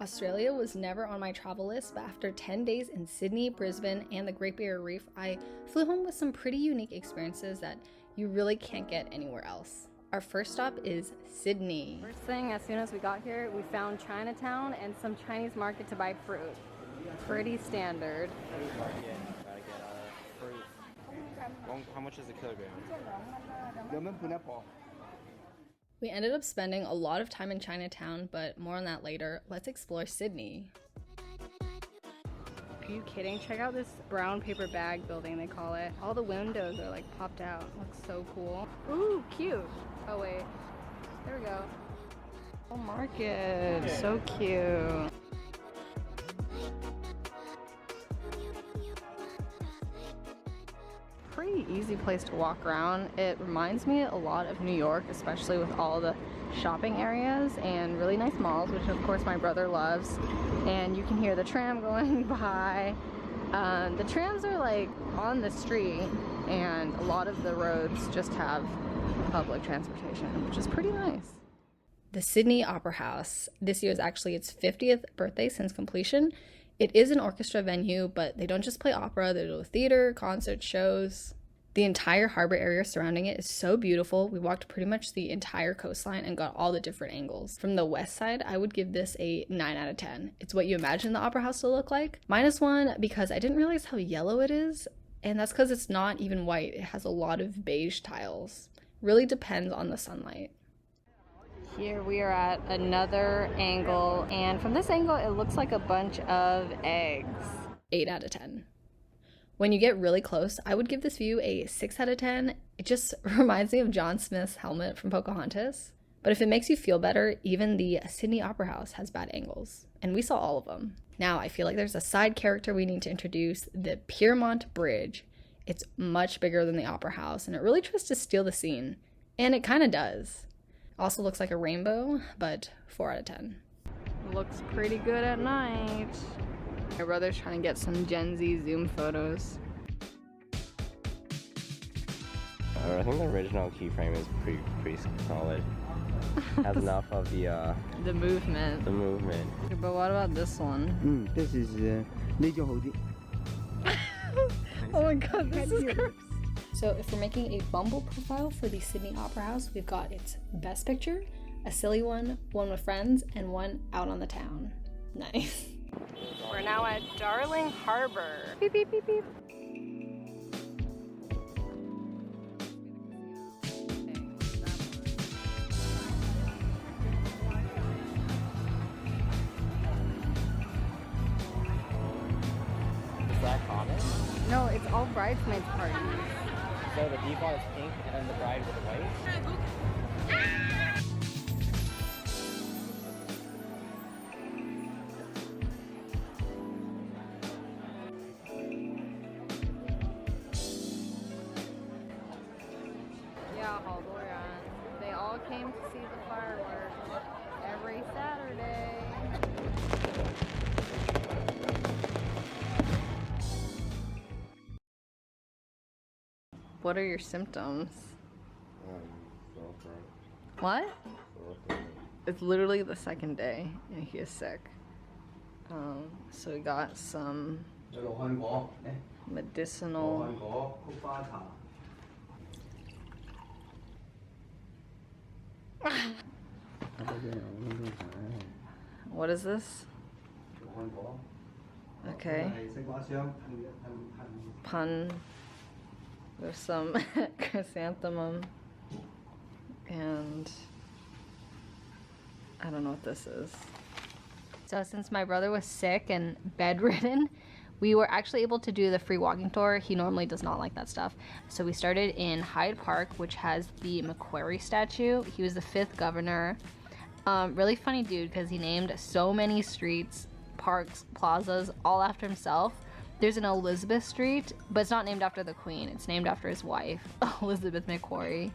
Australia was never on my travel list, but after 10 days in Sydney, Brisbane, and the Great Barrier Reef, I flew home with some pretty unique experiences that you really can't get anywhere else. Our first stop is Sydney. First thing, as soon as we got here, we found Chinatown and some Chinese market to buy fruit. Pretty standard. How much is a kilogram? We ended up spending a lot of time in Chinatown, but more on that later. Let's explore Sydney. Are you kidding? Check out this brown paper bag building, they call it. All the windows are like popped out. Looks so cool. Ooh, cute. Oh wait, there we go. Oh, market, so cute. Pretty easy place to walk around. It reminds me a lot of New York, especially with all the shopping areas and really nice malls, which of course my brother loves. And you can hear the tram going by. The trams are like on the street, and a lot of the roads just have public transportation, which is pretty nice. The Sydney Opera House. This year is actually its 50th birthday since completion. It is an orchestra venue, but they don't just play opera, they do theater, concerts, shows. The entire harbor area surrounding it is so beautiful. We walked pretty much the entire coastline and got all the different angles. From the west side, I would give this a 9 out of 10. It's what you imagine the opera house to look like. -1 because I didn't realize how yellow it is, and that's because it's not even white. It has a lot of beige tiles. Really depends on the sunlight. Here we are at another angle, and from this angle it looks like a bunch of eggs. 8 out of 10. When you get really close, I would give this view a 6 out of 10. It just reminds me of John Smith's helmet from Pocahontas. But if it makes you feel better, even the Sydney Opera House has bad angles, and we saw all of them. Now I feel like there's a side character we need to introduce, the Piermont Bridge. It's much bigger than the Opera House, and it really tries to steal the scene, and it kind of does. Also looks like a rainbow, but 4 out of 10. Looks pretty good at night. My brother's trying to get some Gen Z zoom photos. I think the original keyframe is pretty solid. Has enough of the movement. But what about this one? This is Oh my god, this is gross. So if we're making a Bumble profile for the Sydney Opera House, we've got its best picture, a silly one with friends, and one out on the town. Nice. We're now at Darling Harbour. Beep, beep, beep, beep. Is that common? No, it's all bridesmaids parties. So the default is pink and then the bride with white? Yeah, they all came to see the fireworks every Saturday. What are your symptoms? What? It's literally the second day and he is sick. So we got some medicinal. What is this? Okay. Pun. There's some chrysanthemum, and I don't know what this is. So since my brother was sick and bedridden, we were actually able to do the free walking tour. He normally does not like that stuff. So we started in Hyde Park, which has the Macquarie statue. He was the 5th governor. Really funny dude, because he named so many streets, parks, plazas, all after himself. There's an Elizabeth Street, but it's not named after the Queen. It's named after his wife, Elizabeth Macquarie.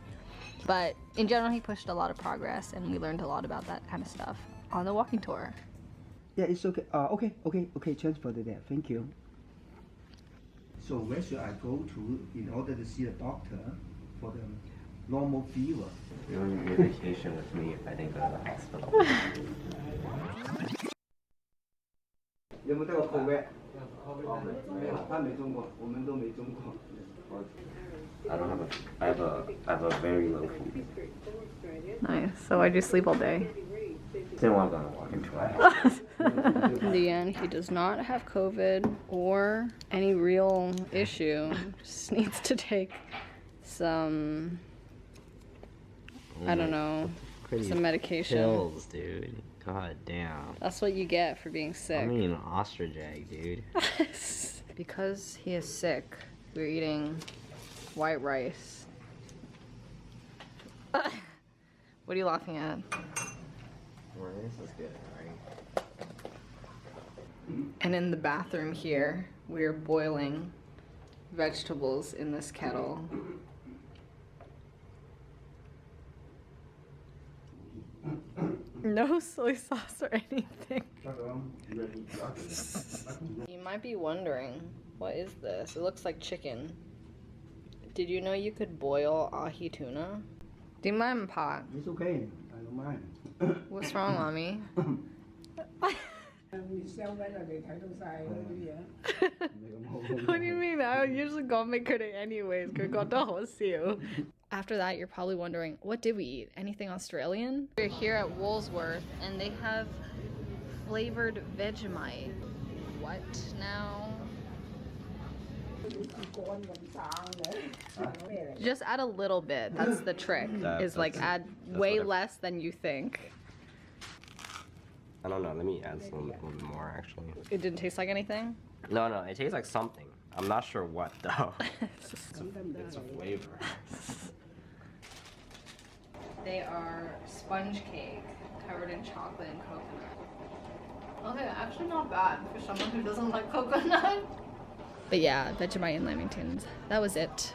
But in general, he pushed a lot of progress, and we learned a lot about that kind of stuff on the walking tour. Yeah, it's okay. Okay, transfer there. Thank you. So where should I go to in order to see a doctor for the normal fever? You want to be vacation with me if I didn't go to the hospital. 有没有带过口味？没有，他没中过，我们都没中过。 I don't have I have a very low fever. Nice. So why'd you sleep all day? Didn't want to go walk into my house. In the end, he does not have COVID or any real issue. Just needs to take some, I don't know, some medication. Pills, dude. God damn. That's what you get for being sick. I mean, ostrich egg, dude. Because he is sick, we're eating white rice. What are you laughing at? Well, this is good, right? And in the bathroom here, we're boiling vegetables in this kettle. No soy sauce or anything. You might be wondering, what is this? It looks like chicken. Did you know you could boil ahi tuna? Do you mind, Pa? It's okay. I don't mind. What's wrong, Mommy? What do you mean? I usually go make it anyways. After that, you're probably wondering, what did we eat? Anything Australian? We're here at Woolsworth, and they have flavored Vegemite. What now? Just add a little bit. That's the trick. Is like add way less than you think. I don't know. Let me add some a little bit more, actually. It didn't taste like anything? No, it tastes like something. I'm not sure what though. It's a flavor. They are sponge cake covered in chocolate and coconut. Okay, actually not bad for someone who doesn't like coconut. But yeah, Vegemite and Lamingtons. That was it.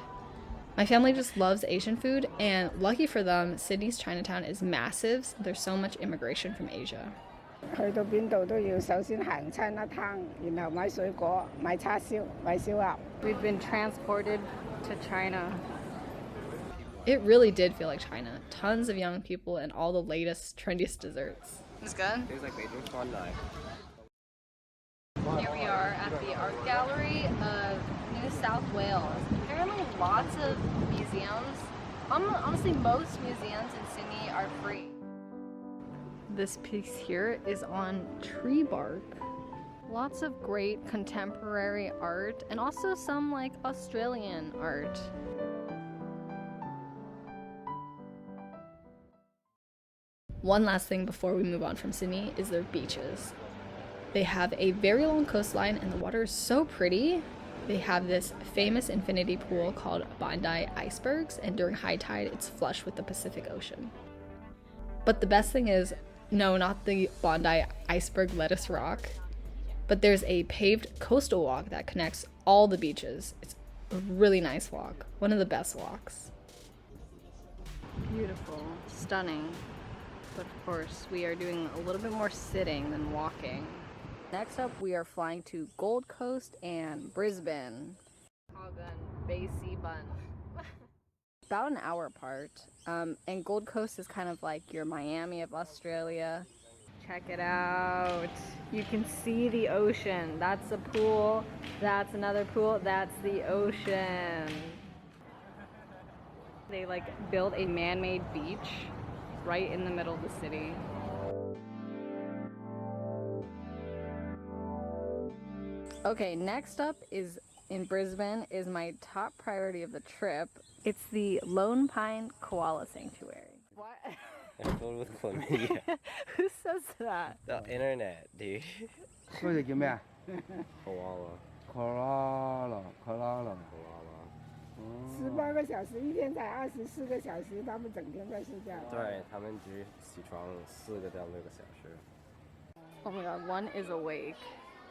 My family just loves Asian food, and lucky for them, Sydney's Chinatown is massive. So there's so much immigration from Asia. 去到邊度都要首先行 Chinatown， 然後買水果、買叉燒、買燒鴨。 We've been transported to China. It really did feel like China. Tons of young people and all the latest, trendiest desserts. It's good? Tastes like Beijing Fun Night. Here we are at the Art Gallery of New South Wales. Apparently lots of museums. Honestly, most museums in Sydney are free. This piece here is on tree bark. Lots of great contemporary art and also some like Australian art. One last thing before we move on from Sydney is their beaches. They have a very long coastline and the water is so pretty. They have this famous infinity pool called Bondi Icebergs, and during high tide it's flush with the Pacific Ocean. But the best thing is, no, not the Bondi Iceberg lettuce rock, but there's a paved coastal walk that connects all the beaches. It's a really nice walk, one of the best walks. Beautiful, stunning, but of course we are doing a little bit more sitting than walking. Next up, we are flying to Gold Coast and Brisbane. About an hour apart, and Gold Coast is kind of like your Miami of Australia. Check it out. You can see the ocean. That's a pool, that's another pool, that's the ocean. They like built a man-made beach right in the middle of the city. Okay, next up is in Brisbane is my top priority of the trip. It's the Lone Pine Koala Sanctuary. What? They're filled with chlamydia. Who says that? The internet, dude. 嗰隻叫咩啊 Koala. ？Koala。 18个小时，一天才24个小时，他们整天在睡觉。对，他们只起床4个到6个小时。 Oh my god, one is awake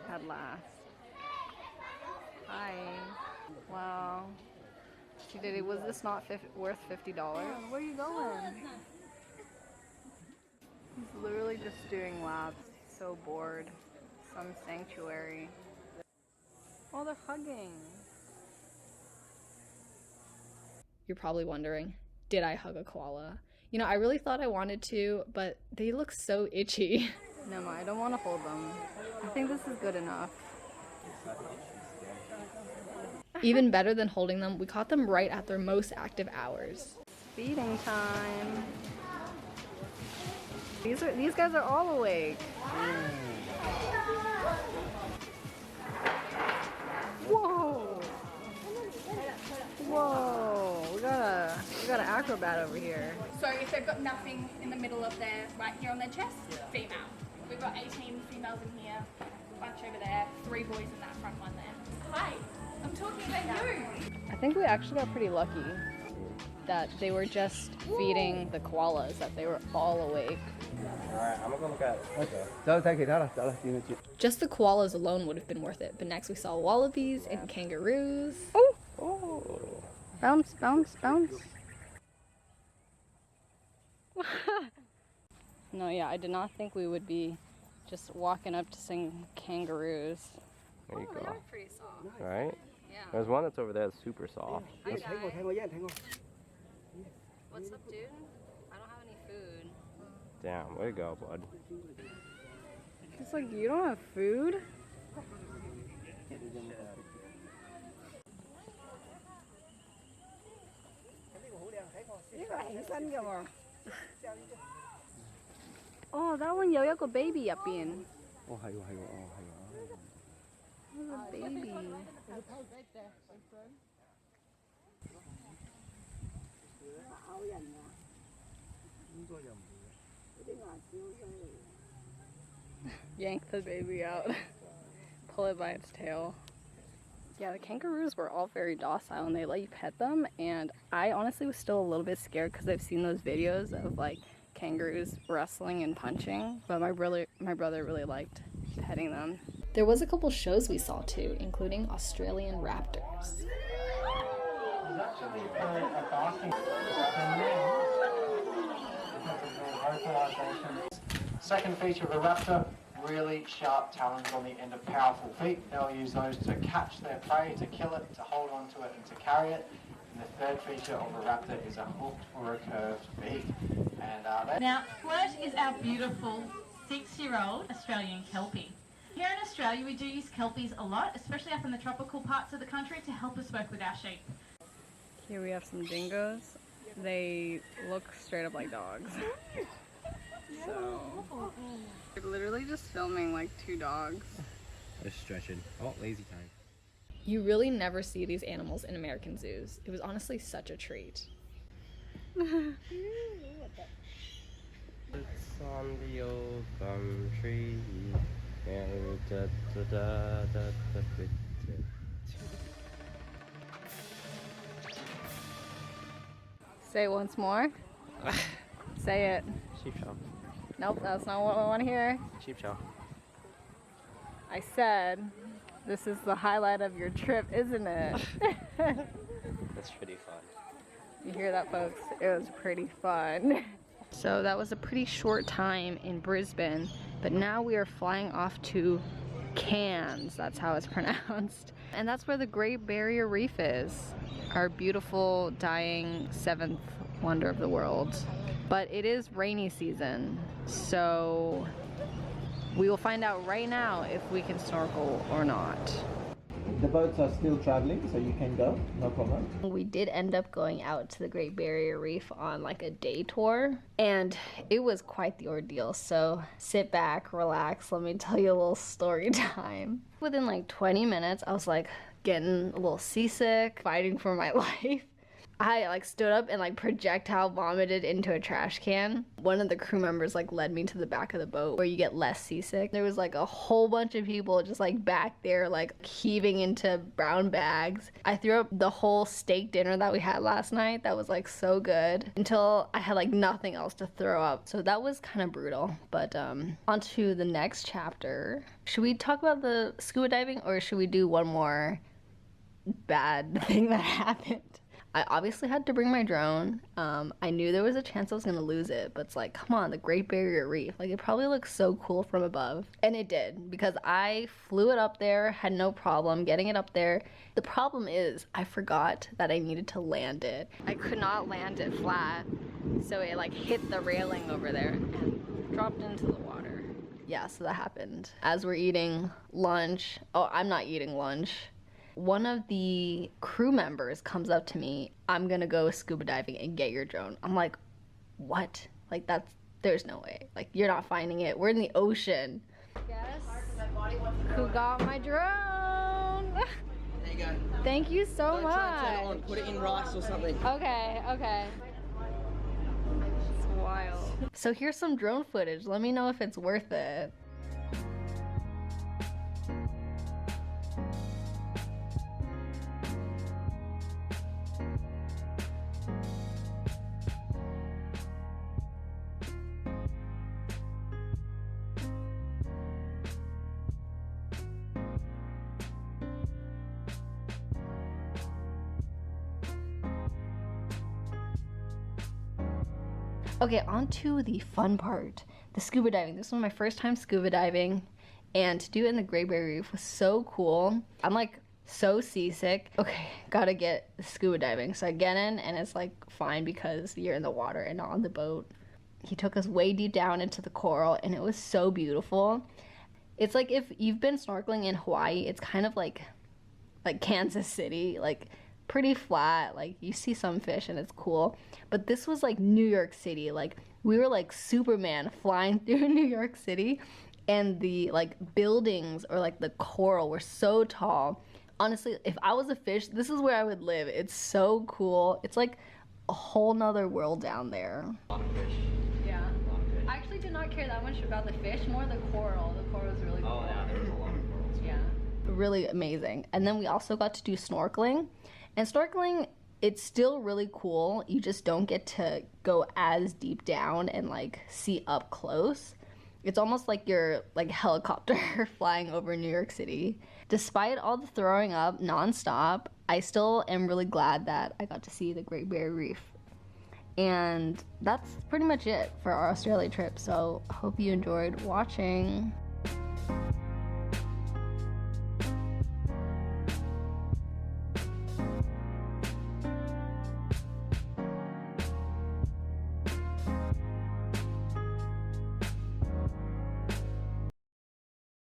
at last. Hi. Wow. She did it. Was this not worth $50? Where are you going? He's literally just doing laps. He's so bored. Some sanctuary. Oh, they're hugging. You're probably wondering, did I hug a koala? You know, I really thought I wanted to, but they look so itchy. No, I don't want to hold them. I think this is good enough. Even better than holding them, we caught them right at their most active hours. Feeding time. These guys are all awake. Whoa! Whoa! We got an acrobat over here. So if they've got nothing in the middle of their, right here on their chest, female. We've got 18 females in here, a bunch over there, 3 boys in that front one there. Hi, I'm talking about you. I think we actually got pretty lucky that they were just feeding the koalas, that they were all awake. Alright, I'm gonna go look at. Okay. Just the koalas alone would have been worth it, but next we saw wallabies and kangaroos. Oh. Bounce, bounce, bounce. No, yeah, I did not think we would be just walking up to sing kangaroos. There you go. Pretty soft. Right? Yeah. There's one that's over there that's super soft. Hi, guys. What's up, dude? I don't have any food. Damn, way to go, bud. It's like, you don't have food? Oh, that one 有一個 baby 入邊。哦，係喎，係喎，哦，係喎。There's a baby. Yank the baby out. Pull it by its tail. Yeah, the kangaroos were all very docile and they let you pet them, and I honestly was still a little bit scared because I've seen those videos of like kangaroos wrestling and punching, but my brother really liked petting them. There was a couple shows we saw too, including Australian raptors. Second feature of a raptor, really sharp talons on the end of powerful feet. They'll use those to catch their prey, to kill it, to hold on to it and to carry it. And the third feature of a raptor is a hooked or a curved beak. And Now, Flirt is our beautiful 6-year-old Australian Kelpie. Here in Australia, we do use Kelpies a lot, especially up in the tropical parts of the country, to help us work with our sheep. Here we have some dingoes. They look straight up like dogs. So, we're literally just filming like 2 dogs. They're stretching. Oh, lazy time. You really never see these animals in American zoos. It was honestly such a treat. It's on the old gum tree. And da, da, da, da, da, da, da. Say it once more. Say it. Sheep show. Nope, that's not what I want to hear. Sheep show. I said, this is the highlight of your trip, isn't it? That's pretty fun. You hear that, folks? It was pretty fun. So that was a pretty short time in Brisbane, but now we are flying off to Cairns, that's how it's pronounced. And that's where the Great Barrier Reef is, our beautiful, dying 7th wonder of the world. But it is rainy season, so we will find out right now if we can snorkel or not. The boats are still traveling, so you can go, no problem. We did end up going out to the Great Barrier Reef on like a day tour, and it was quite the ordeal. So sit back, relax, let me tell you a little story time. Within like 20 minutes, I was like getting a little seasick, fighting for my life. I like stood up and like projectile vomited into a trash can. One of the crew members like led me to the back of the boat where you get less seasick. There was like a whole bunch of people just like back there like heaving into brown bags. I threw up the whole steak dinner that we had last night. That was like so good until I had like nothing else to throw up. So that was kind of brutal. But on to the next chapter. Should we talk about the scuba diving or should we do one more bad thing that happened? I obviously had to bring my drone. I knew there was a chance I was gonna lose it, but it's like, come on, the Great Barrier Reef. Like, it probably looks so cool from above. And it did, because I flew it up there, had no problem getting it up there. The problem is, I forgot that I needed to land it. I could not land it flat, so it like hit the railing over there and dropped into the water. Yeah, so that happened. As we're eating lunch, oh, I'm not eating lunch. One of the crew members comes up to me, I'm gonna go scuba diving and get your drone. I'm like, what? Like there's no way. Like you're not finding it. We're in the ocean. Guess who got my drone? There you go. Thank you so Don't much. try and turn it on. Put it in rice or something. Okay. It's wild. So here's some drone footage. Let me know if it's worth it. Okay, on to the fun part, the scuba diving. This was my first time scuba diving, and to do it in the Great Barrier Reef was so cool. I'm like so seasick. Okay, gotta get scuba diving. So I get in, and it's like fine because you're in the water and not on the boat. He took us way deep down into the coral, and it was so beautiful. It's like if you've been snorkeling in Hawaii, it's kind of like Kansas City, like pretty flat, like you see some fish and it's cool, but this was like New York City. Like we were like Superman flying through New York City, and the like buildings or like the coral were so tall. Honestly, if I was a fish, this is where I would live. It's so cool. It's like a whole nother world down there. A lot of fish. Yeah, I actually did not care that much about the fish, more the coral. The coral was really cool. Oh yeah, there was a lot of corals. Yeah, really amazing. And then we also got to do snorkeling. And snorkeling, it's still really cool. You just don't get to go as deep down and like see up close. It's almost like you're like helicopter flying over New York City. Despite all the throwing up nonstop, I still am really glad that I got to see the Great Barrier Reef. And that's pretty much it for our Australia trip. So hope you enjoyed watching.